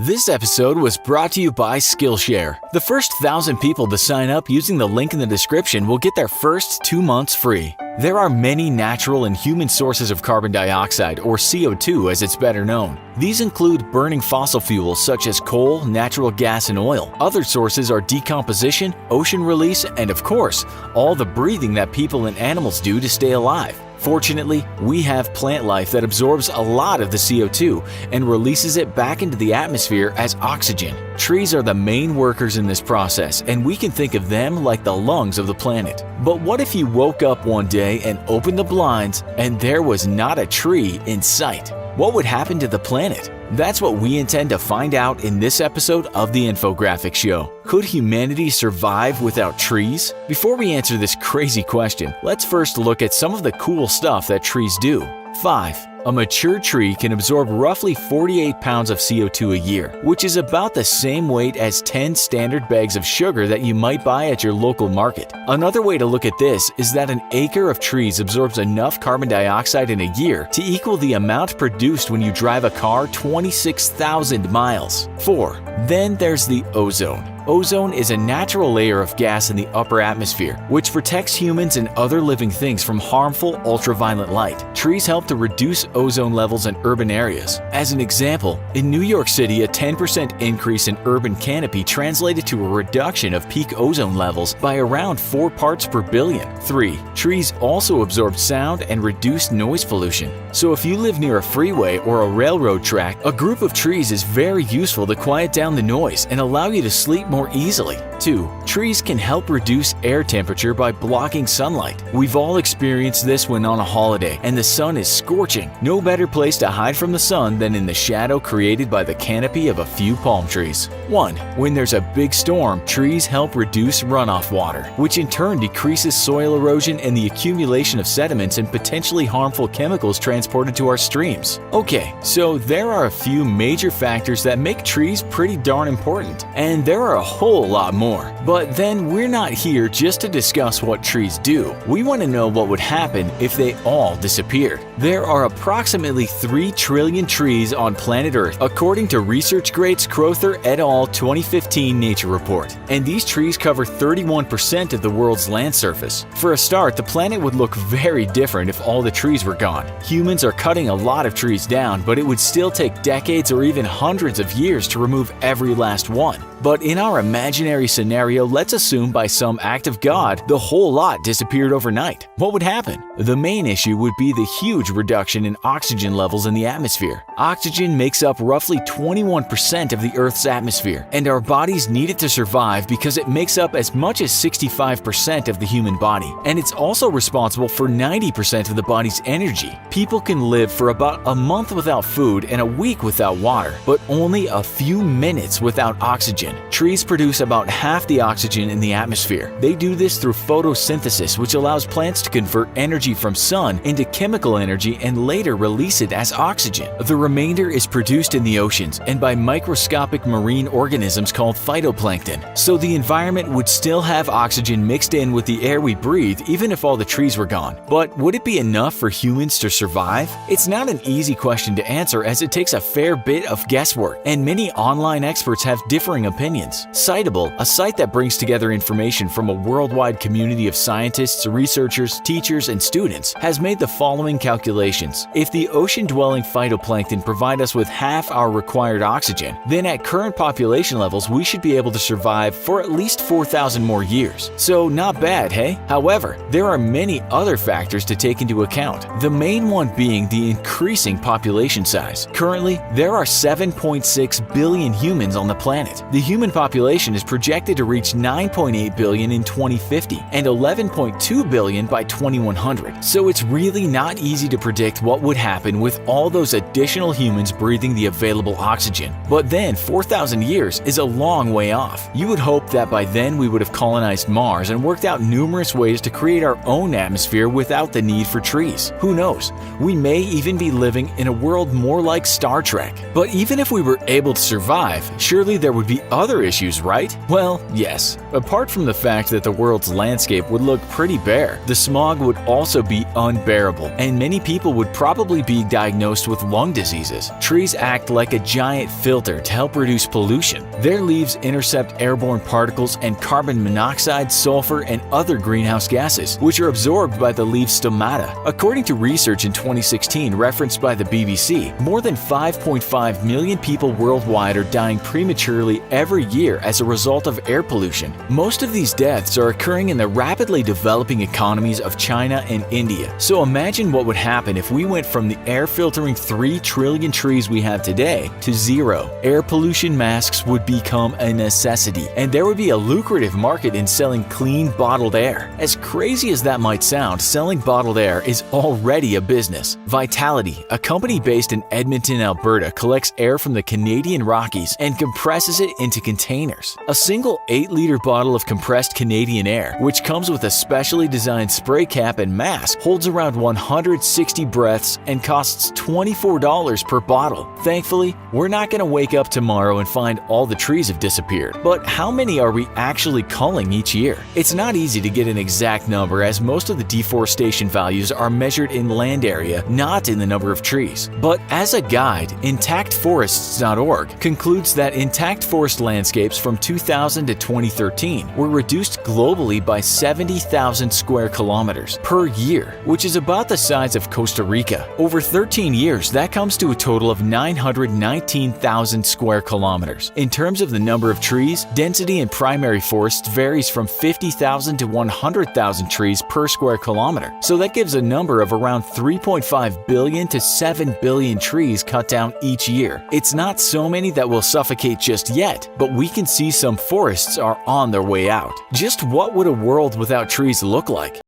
This episode was brought to you by Skillshare. The first 1,000 people to sign up using the link in the description will get their first 2 months free. There are many natural and human sources of carbon dioxide, or CO2 as it's better known. These include burning fossil fuels such as coal, natural gas, and oil. Other sources are decomposition, ocean release, and of course, all the breathing that people and animals do to stay alive. Fortunately, we have plant life that absorbs a lot of the CO2 and releases it back into the atmosphere as oxygen. Trees are the main workers in this process, and we can think of them like the lungs of the planet. But what if you woke up one day and opened the blinds and there was not a tree in sight? What would happen to the planet? That's what we intend to find out in this episode of the Infographic Show. Could humanity survive without trees? Before we answer this crazy question, let's first look at some of the cool stuff that trees do. 5. A mature tree can absorb roughly 48 pounds of CO2 a year, which is about the same weight as 10 standard bags of sugar that you might buy at your local market. Another way to look at this is that an acre of trees absorbs enough carbon dioxide in a year to equal the amount produced when you drive a car 26,000 miles. 4. Then there's the ozone. Ozone is a natural layer of gas in the upper atmosphere, which protects humans and other living things from harmful ultraviolet light. Trees help to reduce ozone levels in urban areas. As an example, in New York City, a 10% increase in urban canopy translated to a reduction of peak ozone levels by around 4 parts per billion. 3. Trees also absorb sound and reduce noise pollution. So if you live near a freeway or a railroad track, a group of trees is very useful to quiet down the noise and allow you to sleep more easily. 2. Trees can help reduce air temperature by blocking sunlight. We've all experienced this when on a holiday and the sun is scorching. No better place to hide from the sun than in the shadow created by the canopy of a few palm trees. 1. When there's a big storm, trees help reduce runoff water, which in turn decreases soil erosion and the accumulation of sediments and potentially harmful chemicals transported to our streams. Okay, so there are a few major factors that make trees pretty darn important, and there are a whole lot more. But then we're not here just to discuss what trees do. We want to know what would happen if they all disappeared. There are approximately 3 trillion trees on planet Earth, according to ResearchGate's Crowther et al. 2015 Nature Report. And these trees cover 31% of the world's land surface. For a start, the planet would look very different if all the trees were gone. Humans are cutting a lot of trees down, but it would still take decades or even hundreds of years to remove every last one. But in our imaginary scenario, let's assume by some act of God, the whole lot disappeared overnight. What would happen? The main issue would be the huge reduction in oxygen levels in the atmosphere. Oxygen makes up roughly 21% of the Earth's atmosphere, and our bodies need it to survive because it makes up as much as 65% of the human body, and it's also responsible for 90% of the body's energy. People can live for about a month without food and a week without water, but only a few minutes without oxygen. Trees produce about half the oxygen in the atmosphere. They do this through photosynthesis, which allows plants to convert energy from sun into chemical energy and later release it as oxygen. The remainder is produced in the oceans and by microscopic marine organisms called phytoplankton. So the environment would still have oxygen mixed in with the air we breathe even if all the trees were gone. But would it be enough for humans to survive? It's not an easy question to answer as it takes a fair bit of guesswork, and many online experts have differing opinions. Citable, a site that brings together information from a worldwide community of scientists, researchers, teachers, and students, has made the following calculations. If the ocean-dwelling phytoplankton provide us with half our required oxygen, then at current population levels we should be able to survive for at least 4,000 more years. So not bad, hey? However, there are many other factors to take into account, the main one being the increasing population size. Currently, there are 7.6 billion humans on the planet. The human population is projected to reach 9.8 billion in 2050 and 11.2 billion by 2100. So it's really not easy to predict what would happen with all those additional humans breathing the available oxygen. But then 4,000 years is a long way off. You would hope that by then we would have colonized Mars and worked out numerous ways to create our own atmosphere without the need for trees. Who knows? We may even be living in a world more like Star Trek. But even if we were able to survive, surely there would be other issues, right? Well, Well, yes. Apart from the fact that the world's landscape would look pretty bare, the smog would also be unbearable, and many people would probably be diagnosed with lung diseases. Trees act like a giant filter to help reduce pollution. Their leaves intercept airborne particles and carbon monoxide, sulfur, and other greenhouse gases, which are absorbed by the leaf's stomata. According to research in 2016 referenced by the BBC, more than 5.5 million people worldwide are dying prematurely every year as a result of air pollution. Most of these deaths are occurring in the rapidly developing economies of China and India. So imagine what would happen if we went from the air-filtering 3 trillion trees we have today to zero. Air pollution masks would become a necessity, and there would be a lucrative market in selling clean bottled air. As crazy as that might sound, selling bottled air is already a business. Vitality, a company based in Edmonton, Alberta, collects air from the Canadian Rockies and compresses it into containers. A single 8-liter bottle of compressed Canadian air, which comes with a specially designed spray cap and mask, holds around 160 breaths and costs $24 per bottle. Thankfully, we're not going to wake up tomorrow and find all the trees have disappeared. But how many are we actually culling each year? It's not easy to get an exact number, as most of the deforestation values are measured in land area, not in the number of trees. But as a guide, intactforests.org concludes that intact forest landscapes from 2000 to 2013 were reduced globally by 70,000 square kilometers per year, which is about the size of Costa Rica. Over 13 years, that comes to a total of 919,000 square kilometers. In terms of the number of trees, density in primary forests varies from 50,000 to 100,000 trees per square kilometer. So that gives a number of around 3.5 billion to 7 billion trees cut down each year. It's not so many that will suffocate just yet, but we can see some forests are on their way out. Just what would a world without trees look like?